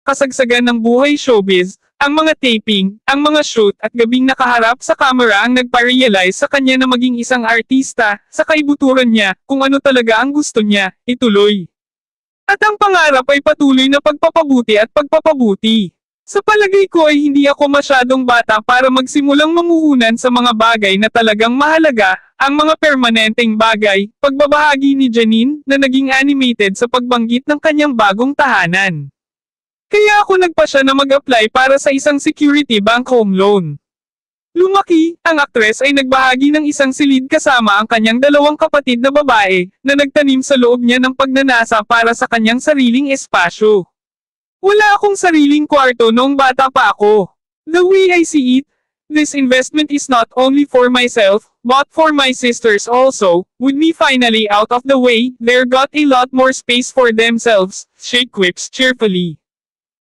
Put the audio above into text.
kasagsagan ng buhay showbiz, ang mga taping, ang mga shoot at gabing nakaharap sa camera ang nagpa-realize sa kanya na maging isang artista, sa kaibuturan niya, kung ano talaga ang gusto niya, ituloy. At ang pangarap ay patuloy na pagpapabuti at pagpapabuti. Sa palagay ko ay hindi ako masyadong bata para magsimulang mamuhunan sa mga bagay na talagang mahalaga, ang mga permanenteng bagay, pagbabahagi ni Janine na naging animated sa pagbanggit ng kanyang bagong tahanan. Kaya ako nagpasya na mag-apply para sa isang security bank home loan. Lumaki, ang aktres ay nagbahagi ng isang silid kasama ang kanyang dalawang kapatid na babae na nagtanim sa loob niya ng pagnanasa para sa kanyang sariling espasyo. Wala akong sariling kwarto noong bata pa ako. The way I see it, this investment is not only for myself, but for my sisters also. With me finally out of the way, they're got a lot more space for themselves, she quips cheerfully.